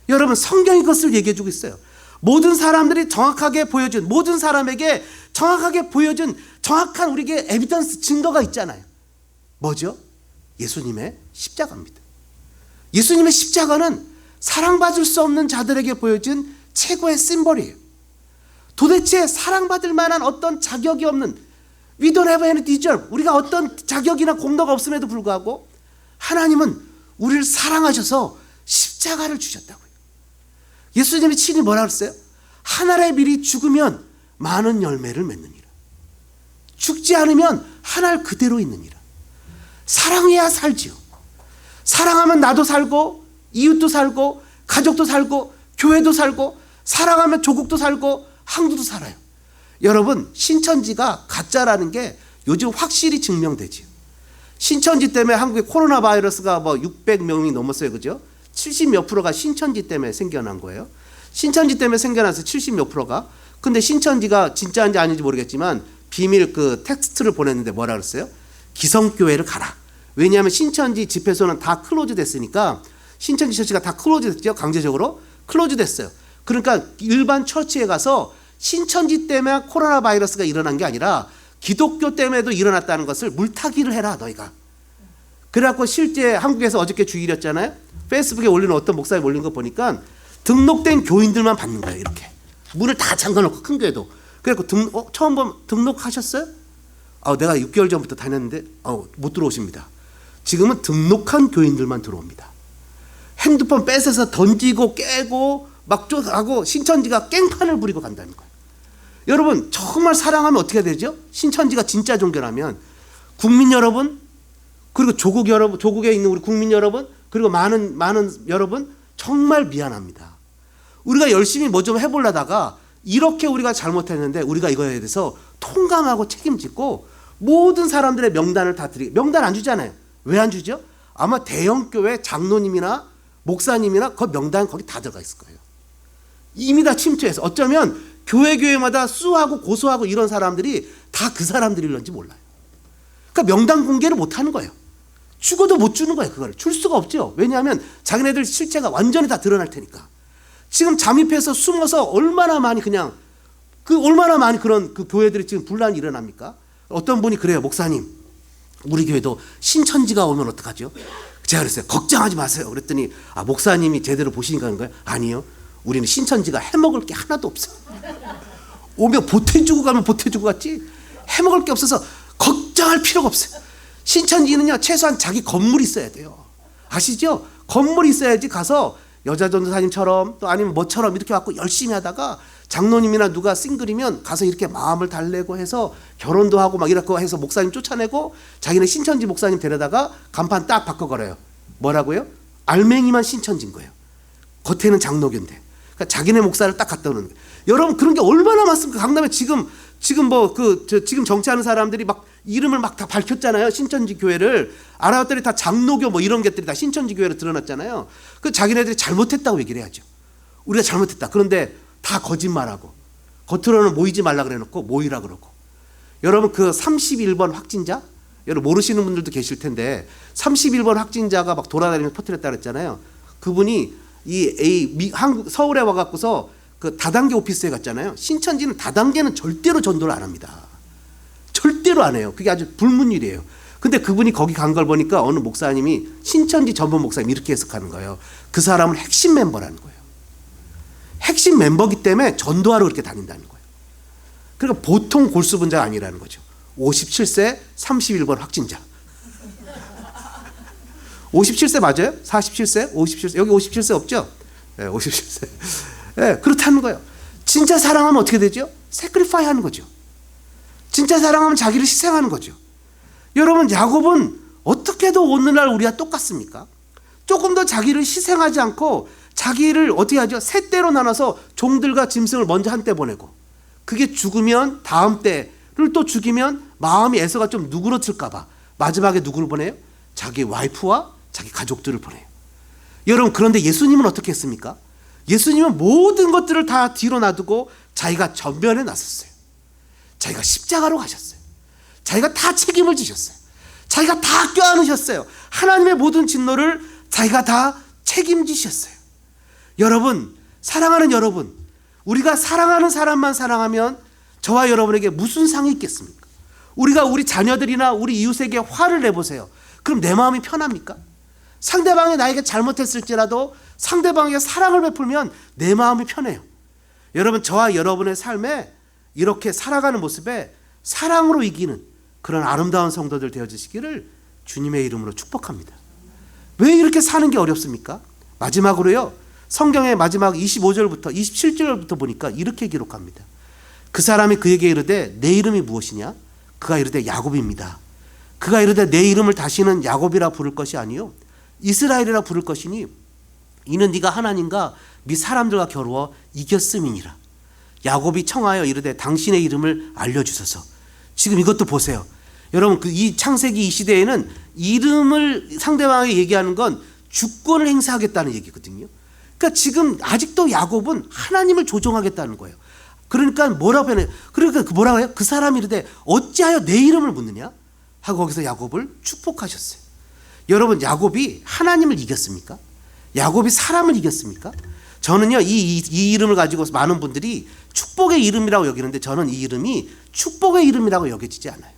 여러분 성경이 그것을 얘기해 주고 있어요. 모든 사람들이 정확하게 보여준 모든 사람에게 정확하게 보여준 정확한 우리에게 에비던스 증거가 있잖아요. 뭐죠? 예수님의 십자가입니다. 예수님의 십자가는 사랑받을 수 없는 자들에게 보여준 최고의 심볼이에요. 도대체 사랑받을 만한 어떤 자격이 없는 We don't have any deserve. 우리가 어떤 자격이나 공로가 없음에도 불구하고 하나님은 우리를 사랑하셔서 십자가를 주셨다고요. 예수님이 친히 뭐라 그랬어요? 하나의 밀이 죽으면 많은 열매를 맺느니라. 죽지 않으면 하나 그대로 있느니라. 사랑해야 살지요. 사랑하면 나도 살고 이웃도 살고 가족도 살고 교회도 살고 사랑하면 조국도 살고 한국도 살아요. 여러분 신천지가 가짜라는 게 요즘 확실히 증명되지요. 신천지 때문에 한국에 코로나 바이러스가 뭐 600명이 넘었어요. 그죠? 70몇 프로가 신천지 때문에 생겨난 거예요. 신천지 때문에 생겨나서 70몇 프로가. 근데 신천지가 진짜인지 아닌지 모르겠지만 비밀 그 텍스트를 보냈는데 뭐라 그랬어요? 기성교회를 가라. 왜냐하면 신천지 집회소는 다 클로즈 됐으니까 신천지 처치가 다 클로즈 됐죠. 강제적으로 클로즈 됐어요. 그러니까 일반 처치에 가서 신천지 때문에 코로나 바이러스가 일어난 게 아니라 기독교 때문에도 일어났다는 것을 물타기를 해라 너희가. 그래갖고 실제 한국에서 어저께 주일이었잖아요. 페이스북에 올리는 어떤 목사님 올린 거 보니까 등록된 교인들만 받는 거예요. 이렇게 문을 다 잠가놓고 큰 교회도. 그래갖고 처음 보면 등록하셨어요? 내가 6개월 전부터 다녔는데 못 들어오십니다. 지금은 등록한 교인들만 들어옵니다. 핸드폰 뺏어서 던지고 깨고 막 쫓아가고 신천지가 깽판을 부리고 간다는 거예요. 여러분 정말 사랑하면 어떻게 되죠? 신천지가 진짜 종교라면 국민 여러분 그리고 조국 여러분, 조국에 있는 우리 국민 여러분 그리고 많은 여러분 정말 미안합니다. 우리가 열심히 뭐 좀 해보려다가 이렇게 우리가 잘못했는데 우리가 이거에 대해서 통감하고 책임지고 모든 사람들의 명단을 다 명단 안 주잖아요. 왜 안 주죠? 아마 대형교회 장로님이나 목사님이나 그 명단 거기 다 들어가 있을 거예요. 이미 다 침투해서 어쩌면 교회마다 수하고 고소하고 이런 사람들이 다 그 사람들일런지 몰라요. 그러니까 명단 공개를 못 하는 거예요. 죽어도 못 주는 거예요. 그거를 줄 수가 없죠. 왜냐하면 자기네들 실체가 완전히 다 드러날 테니까. 지금 잠입해서 숨어서 얼마나 많이 그냥 얼마나 많이 그런 그 교회들이 지금 분란이 일어납니까? 어떤 분이 그래요. 목사님 우리 교회도 신천지가 오면 어떡하죠? 제가 그랬어요. 걱정하지 마세요. 그랬더니 목사님이 제대로 보시니까 그런 거예요. 아니요. 우리는 신천지가 해먹을 게 하나도 없어요. 오면 보태주고 가면 보태주고 갔지 해먹을 게 없어서 걱정할 필요가 없어요. 신천지는요 최소한 자기 건물이 있어야 돼요. 아시죠? 건물이 있어야지 가서 여자 전도사님처럼 또 아니면 뭐처럼 이렇게 갖고 열심히 하다가 장로님이나 누가 싱글이면 가서 이렇게 마음을 달래고 해서 결혼도 하고 막 이렇게 해서 목사님 쫓아내고 자기네 신천지 목사님 데려다가 간판 딱 바꿔 걸어요. 뭐라고요? 알맹이만 신천지인 거예요. 겉에는 장로교인데. 그러니까 자기네 목사를 딱 갖다 놓는 거예요. 여러분 그런 게 얼마나 많습니까? 강남에 지금 지금 정치하는 사람들이 막 이름을 막 다 밝혔잖아요. 신천지 교회를 알아봤더니 다 장로교 뭐 이런 것들이 다 신천지 교회로 드러났잖아요. 그 자기네들이 잘못했다고 얘기를 해야죠. 우리가 잘못했다. 그런데 다 거짓말하고 겉으로는 모이지 말라 그래놓고 모이라 그러고. 여러분 그 31번 확진자 여러분 모르시는 분들도 계실 텐데 31번 확진자가 막 돌아다니면서 퍼뜨렸다 그랬잖아요. 그분이 서울에 와갖고서 그 다단계 오피스에 갔잖아요. 신천지는 다단계는 절대로 전도를 안 합니다. 절대로 안 해요. 그게 아주 불문율이에요. 근데 그분이 거기 간 걸 보니까 어느 목사님이 신천지 전문 목사님 이렇게 해석하는 거예요. 그 사람은 핵심 멤버라는 거예요. 핵심 멤버기 때문에 전도하러 그렇게 다닌다는 거예요. 그러니까 보통 골수분자가 아니라는 거죠. 57세 31번 확진자. 57세 맞아요? 47세? 57세? 여기 57세 없죠? 네, 57세. 네, 그렇다는 거예요. 진짜 사랑하면 어떻게 되죠? 세크리파이 하는 거죠. 진짜 사랑하면 자기를 희생하는 거죠. 여러분 야곱은 어떻게도 오늘날 우리와 똑같습니까? 조금 더 자기를 희생하지 않고 자기를 어떻게 하죠? 세 때로 나눠서 종들과 짐승을 먼저 한때 보내고 그게 죽으면 다음 때를 또 죽이면 마음이 에서가 좀 누그러질까 봐 마지막에 누구를 보내요? 자기 와이프와 자기 가족들을 보내요. 여러분 그런데 예수님은 어떻게 했습니까? 예수님은 모든 것들을 다 뒤로 놔두고 자기가 전면에 나섰어요. 자기가 십자가로 가셨어요. 자기가 다 책임을 지셨어요. 자기가 다 껴안으셨어요. 하나님의 모든 진노를 자기가 다 책임지셨어요. 여러분, 사랑하는 여러분, 우리가 사랑하는 사람만 사랑하면 저와 여러분에게 무슨 상이 있겠습니까? 우리가 우리 자녀들이나 우리 이웃에게 화를 내보세요. 그럼 내 마음이 편합니까? 상대방이 나에게 잘못했을지라도 상대방에게 사랑을 베풀면 내 마음이 편해요. 여러분, 저와 여러분의 삶에 이렇게 살아가는 모습에 사랑으로 이기는 그런 아름다운 성도들 되어주시기를 주님의 이름으로 축복합니다. 왜 이렇게 사는 게 어렵습니까? 마지막으로요, 성경의 마지막 25절부터 27절부터 보니까 이렇게 기록합니다. 그 사람이 그에게 이르되 내 이름이 무엇이냐? 그가 이르되 야곱입니다. 그가 이르되 내 이름을 다시는 야곱이라 부를 것이 아니요 이스라엘이라 부를 것이니 이는 네가 하나님과 네 사람들과 겨루어 이겼음이니라. 야곱이 청하여 이르되 당신의 이름을 알려주소서. 지금 이것도 보세요. 여러분 이 창세기 이 시대에는 이름을 상대방에게 얘기하는 건 주권을 행사하겠다는 얘기거든요. 그러니까 지금 아직도 야곱은 하나님을 조종하겠다는 거예요. 그러니까 뭐라고 표현해요? 그러니까 뭐라고 해요? 그 사람이 이르되 어찌하여 내 이름을 묻느냐? 하고 거기서 야곱을 축복하셨어요. 여러분 야곱이 하나님을 이겼습니까? 야곱이 사람을 이겼습니까? 저는요 이 이름을 가지고 많은 분들이 축복의 이름이라고 여기는데 저는 이 이름이 축복의 이름이라고 여겨지지 않아요.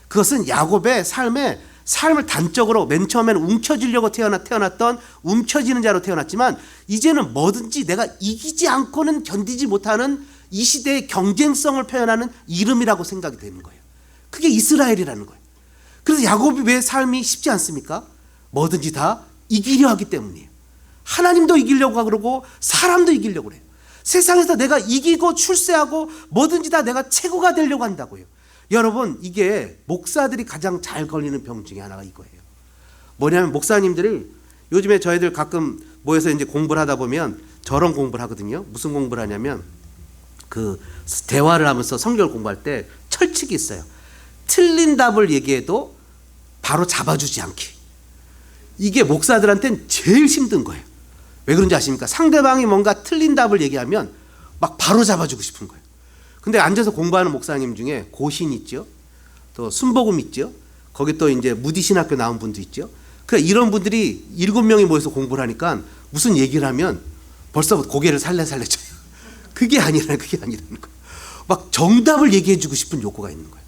그것은 야곱의 삶을 단적으로 맨 처음에는 움켜쥐려고 태어났던 움켜쥐는 자로 태어났지만 이제는 뭐든지 내가 이기지 않고는 견디지 못하는 이 시대의 경쟁성을 표현하는 이름이라고 생각이 되는 거예요. 그게 이스라엘이라는 거예요. 그래서 야곱이 왜 삶이 쉽지 않습니까? 뭐든지 다 이기려 하기 때문이에요. 하나님도 이기려고 그러고 사람도 이기려고 그래요. 세상에서 내가 이기고 출세하고 뭐든지 다 내가 최고가 되려고 한다고요. 여러분 이게 목사들이 가장 잘 걸리는 병 중에 하나가 이거예요. 뭐냐면 목사님들을 요즘에 저희들 가끔 모여서 이제 공부를 하다 보면 저런 공부를 하거든요. 무슨 공부를 하냐면 그 대화를 하면서 성경을 공부할 때 철칙이 있어요. 틀린 답을 얘기해도 바로 잡아주지 않기. 이게 목사들한테는 제일 힘든 거예요. 왜 그런지 아십니까? 상대방이 뭔가 틀린 답을 얘기하면 막 바로 잡아주고 싶은 거예요. 근데 앉아서 공부하는 목사님 중에 고신 있죠. 또 순복음 있죠. 거기 또 이제 무디신학교 나온 분도 있죠. 그러니까 이런 분들이 7명이 모여서 공부를 하니까 무슨 얘기를 하면 벌써 고개를 살래살래 쳐요. 그게 아니라는 거예요. 막 정답을 얘기해 주고 싶은 욕구가 있는 거예요.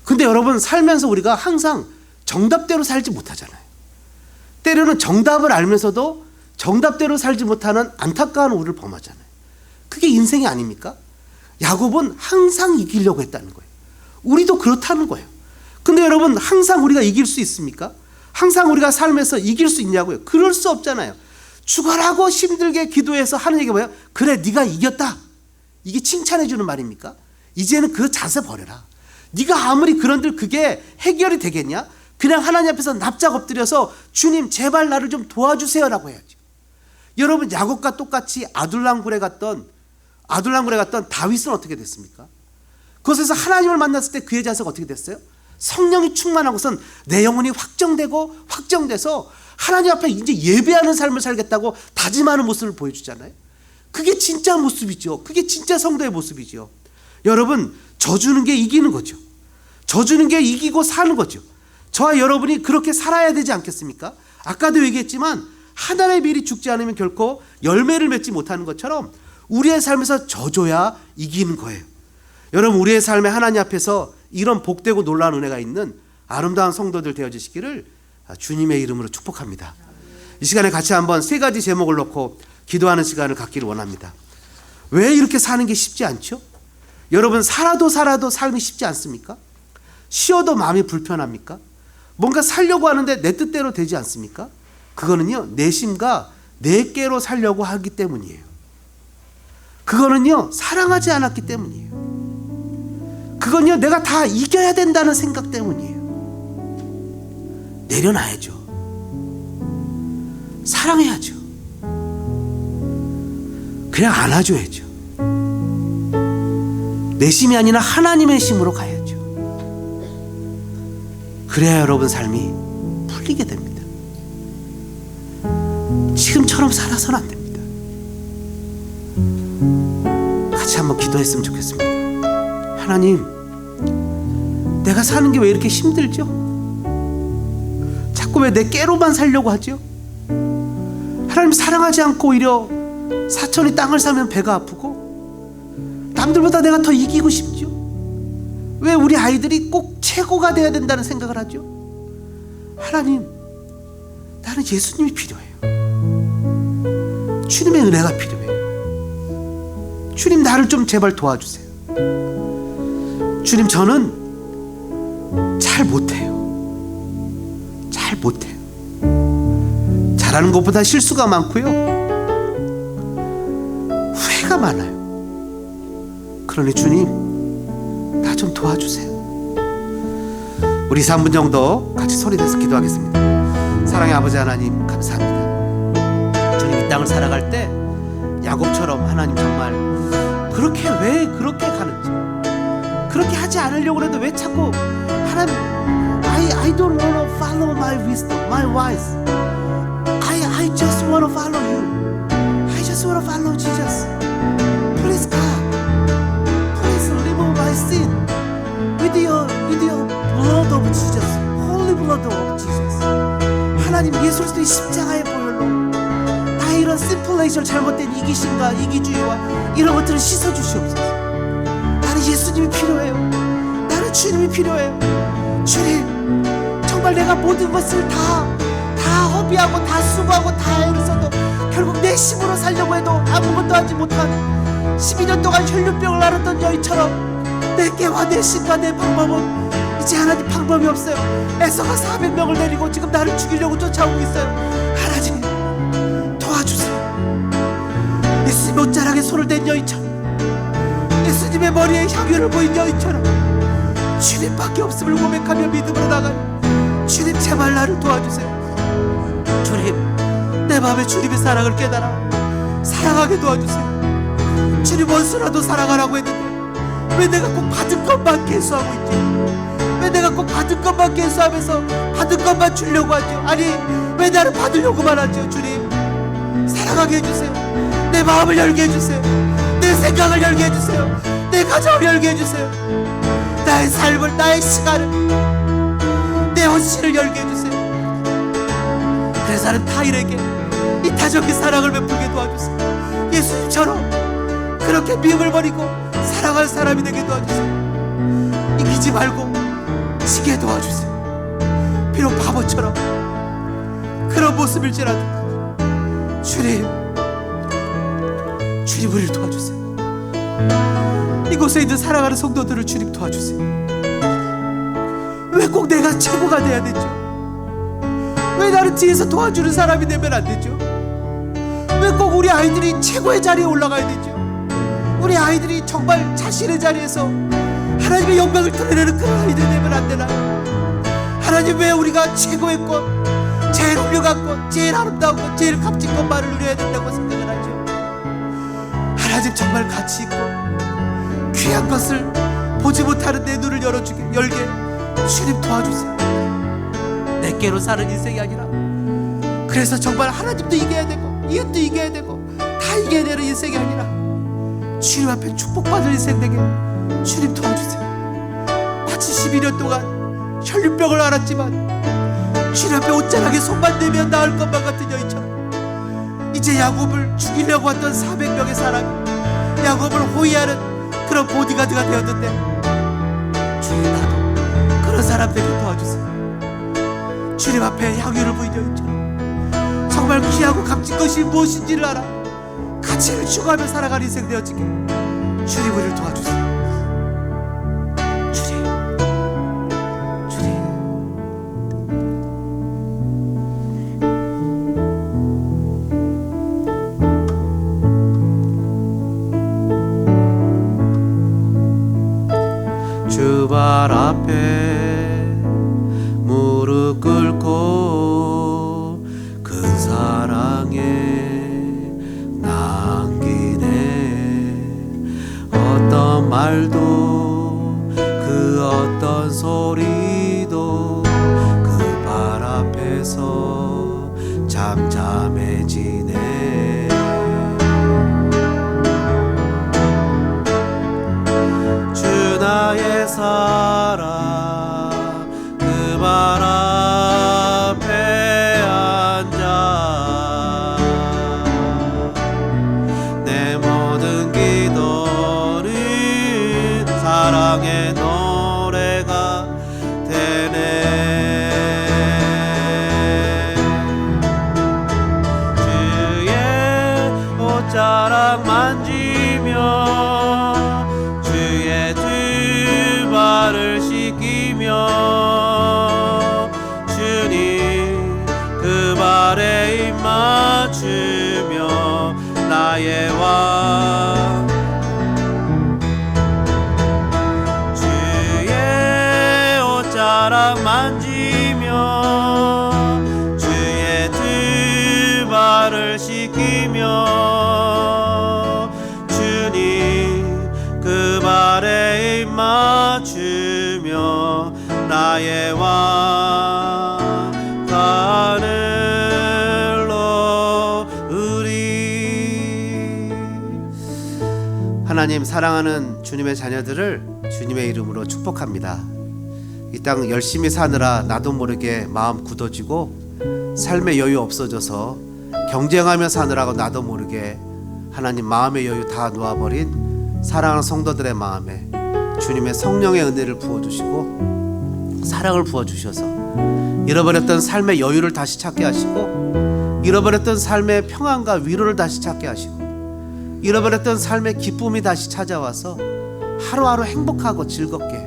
근데 여러분 살면서 우리가 항상 정답대로 살지 못하잖아요. 때로는 정답을 알면서도 정답대로 살지 못하는 안타까운 우리를 범하잖아요. 그게 인생이 아닙니까? 야곱은 항상 이기려고 했다는 거예요. 우리도 그렇다는 거예요. 근데 여러분 항상 우리가 이길 수 있습니까? 항상 우리가 삶에서 이길 수 있냐고요? 그럴 수 없잖아요. 죽어라고 힘들게 기도해서 하는 얘기가 뭐예요? 그래 네가 이겼다. 이게 칭찬해 주는 말입니까? 이제는 그 자세 버려라. 네가 아무리 그런들 그게 해결이 되겠냐? 그냥 하나님 앞에서 납작 엎드려서 주님 제발 나를 좀 도와주세요라고 해야죠. 여러분, 야곱과 똑같이 아둘람굴에 갔던 다윗은 어떻게 됐습니까? 그곳에서 하나님을 만났을 때 그의 자세가 어떻게 됐어요? 성령이 충만하고선 내 영혼이 확정돼서 하나님 앞에 이제 예배하는 삶을 살겠다고 다짐하는 모습을 보여주잖아요. 그게 진짜 모습이죠. 그게 진짜 성도의 모습이죠. 여러분, 져주는 게 이기는 거죠. 져주는 게 이기고 사는 거죠. 저와 여러분이 그렇게 살아야 되지 않겠습니까? 아까도 얘기했지만 하나님의 미리 죽지 않으면 결코 열매를 맺지 못하는 것처럼 우리의 삶에서 져줘야 이기는 거예요. 여러분, 우리의 삶에 하나님 앞에서 이런 복되고 놀라운 은혜가 있는 아름다운 성도들 되어주시기를 주님의 이름으로 축복합니다. 이 시간에 같이 한번 세 가지 제목을 놓고 기도하는 시간을 갖기를 원합니다. 왜 이렇게 사는 게 쉽지 않죠? 여러분, 살아도 삶이 쉽지 않습니까? 쉬어도 마음이 불편합니까? 뭔가 살려고 하는데 내 뜻대로 되지 않습니까? 그거는요, 내심과 내께로 살려고 하기 때문이에요. 그거는요, 사랑하지 않았기 때문이에요. 그건요, 내가 다 이겨야 된다는 생각 때문이에요. 내려놔야죠. 사랑해야죠. 그냥 안아줘야죠. 내 심이 아니라 하나님의 심으로 가야죠. 그래야 여러분 삶이 풀리게 됩니다. 지금처럼 살아서는 안 됩니다. 같이 한번 기도했으면 좋겠습니다. 하나님, 내가 사는 게 왜 이렇게 힘들죠? 자꾸 왜 내 깨로만 살려고 하죠? 하나님, 사랑하지 않고 오히려 사천이 땅을 사면 배가 아프고 남들보다 내가 더 이기고 싶죠? 왜 우리 아이들이 꼭 최고가 돼야 된다는 생각을 하죠? 하나님, 나는 예수님이 필요해요. 주님의 은혜가 필요해요. 주님, 나를 좀 제발 도와주세요. 주님, 저는 잘 못해요. 잘하는 것보다 실수가 많고요, 후회가 많아요. 그러니 주님, 나 좀 도와주세요. 우리 3분 정도 같이 소리내서 기도하겠습니다. 사랑의 아버지 하나님, 감사합니다. 주님, 이 땅을 살아갈 때 야곱처럼 하나님 정말 왜 그렇게 가는지, 그렇게 하지 않으려고 해도 왜 자꾸 하나님, I don't want to follow my wisdom, my wise. I just want to follow you. I just want to follow Jesus. Please God, please remove my sin with your blood of Jesus, holy blood of Jesus. 하나님, 예수 그리스도의 십자가의 보혈로 나의 이런 심플레이션, 잘못된 이기심과 이기주의와 이런 것들을 씻어주시옵소서. 나는 예수님이 필요해요. 나는 주님이 필요해요. 주님, 정말 내가 모든 것을 다 허비하고 다 수고하고 다 애를 써도 결국 내 힘으로 살려고 해도 아무것도 하지 못하는 12년 동안 혈류병을 앓았던 여인처럼 내 깨와 내 신과 내 방법은 이제 하나님 방법이 없어요. 에서가 400명을 내리고 지금 나를 죽이려고 쫓아오고 있어요. 하나님, 도와주세요. 예수님의 옷자락에 손을 댄 여인처럼, 예수님의 머리에 향유를 보인 여인처럼 주님밖에 없음을 고백하며 믿음으로 나가요. 주님, 제발 나를 도와주세요. 주님, 내 마음에 주님의 사랑을 깨달아 사랑하게 도와주세요. 주님, 원수라도 사랑하라고 했는데 왜 내가 꼭 받은 것만 계수하고 있지? 왜 내가 꼭 받은 것만 계수하면서 받은 것만 주려고 하죠? 아니, 왜 나를 받으려고만 하죠? 주님, 사랑하게 해주세요. 내 마음을 열게 해주세요. 내 생각을 열게 해주세요. 내 가정을 열게 해주세요. 나의 삶을, 나의 시간을, 내 헌신을 열게 해주세요. 그래서 나는 타인에게 이타적인 사랑을 베풀게 도와주세요. 예수님처럼 그렇게 미움을 버리고 사랑할 사람이 되게 도와주세요. 이기지 말고 지게 도와주세요. 비록 바보처럼 그런 모습일지라도 주님 우리를 도와주세요. 이곳에 있는 사랑하는 성도들을 주님 도와주세요. 왜 꼭 내가 최고가 돼야 되죠? 왜 나를 뒤에서 도와주는 사람이 되면 안 되죠? 왜 꼭 우리 아이들이 최고의 자리에 올라가야 되죠? 우리 아이들이 정말 자신의 자리에서 하나님의 영광을 드러내는 그런 아이들이 되면 안 되나요? 하나님, 왜 우리가 최고의 것, 제일 훌륭한 것, 제일 아름다운 것, 제일 값진 것만을 누려야 된다고 생각을 하죠? 하나님, 정말 가치 있고 귀한 것을 보지 못하는 내 눈을 열게 주님 도와주세요. 내게로 사는 인생이 아니라, 그래서 정말 하나님도 이겨야 되고 이웃도 이겨야 되고 다 이겨야 되는 인생이 아니라 주님 앞에 축복받을 인생 되게 주님 도와주세요. 마치 12년 동안 혈류병을 앓았지만 주님 앞에 옷자락에 손만 대면 나을 것만 같은 여인처럼 이제 야곱을 죽이려고 했던 400명의 사람이 야곱을 호위하는 그런 보디가드가 되었는데, 주님, 나도 그런 사람 되게 도와주세요. 주님 앞에 향유를 부인 여인처럼 정말 귀하고 값진 것이 무엇인지를 알아 가치를 추구하며 살아가는 인생 되어지게 주님, 우리를 도와주세요. 주님, 주님. 주발 앞에 무릎 꿇고 그 사랑에 남기네. 어떤 말도 그 어떤 소리도 그 발 앞에서 잠잠해지네. 주 나의 사랑 그 발 앞에 앉아 내 모든 기도는 사랑의 노래가 되네. 주의 옷자락 만지며 주의 두 발을 씻기며 주님 그 발에 입 맞추며 나의 왕 주의 옷자락 만지며 주의 두 발을 씻기며 주님 그 발에 입 맞추며 나의 왕 하늘로 우리. 하나님, 사랑하는 주님의 자녀들을 주님의 이름으로 축복합니다. 이 땅 열심히 사느라 나도 모르게 마음 굳어지고 삶의 여유 없어져서 경쟁하며 사느라고 나도 모르게 하나님 마음의 여유 다 놓아버린 사랑하는 성도들의 마음에 주님의 성령의 은혜를 부어주시고 사랑을 부어주셔서 잃어버렸던 삶의 여유를 다시 찾게 하시고 잃어버렸던 삶의 평안과 위로를 다시 찾게 하시고 잃어버렸던 삶의 기쁨이 다시 찾아와서 하루하루 행복하고 즐겁게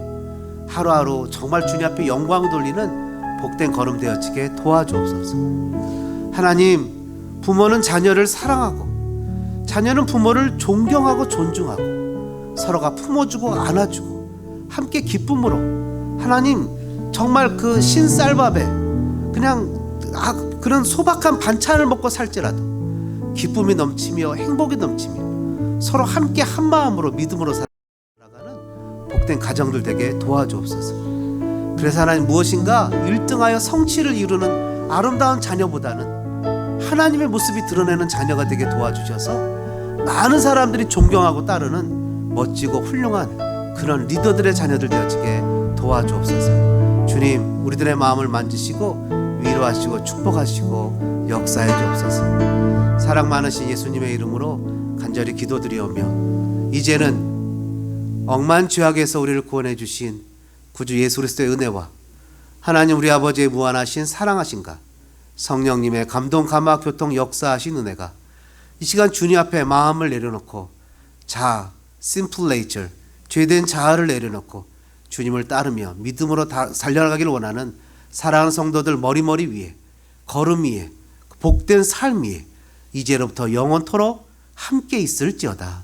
하루하루 정말 주님 앞에 영광 돌리는 복된 걸음 되어지게 도와주옵소서. 하나님, 부모는 자녀를 사랑하고 자녀는 부모를 존경하고 존중하고 서로가 품어주고 안아주고 함께 기쁨으로 하나님 정말 그 신쌀밥에 그냥 그런 소박한 반찬을 먹고 살지라도 기쁨이 넘치며 행복이 넘치며 서로 함께 한 마음으로 믿음으로 살아가는 복된 가정들 되게 도와주옵소서. 그래서 하나님, 무엇인가 1등하여 성취를 이루는 아름다운 자녀보다는 하나님의 모습이 드러내는 자녀가 되게 도와주셔서 많은 사람들이 존경하고 따르는 멋지고 훌륭한 그런 리더들의 자녀들 되어지게 도와주옵소서. 주님, 우리들의 마음을 만지시고 위로하시고 축복하시고 역사해 주옵소서. 사랑 많으신 예수님의 이름으로 간절히 기도드리오며 이제는 억만 죄악에서 우리를 구원해 주신 구주 예수 그리스도의 은혜와 하나님 우리 아버지의 무한하신 사랑하신가 성령님의 감동 감화 교통 역사하신 은혜가 이 시간 주님 앞에 마음을 내려놓고 simple nature, 죄된 자아를 내려놓고 주님을 따르며 믿음으로 살려나가기를 원하는 사랑하는 성도들 머리머리 위에 걸음 위에 복된 삶 위에 이제로부터 영원토록 함께 있을지어다.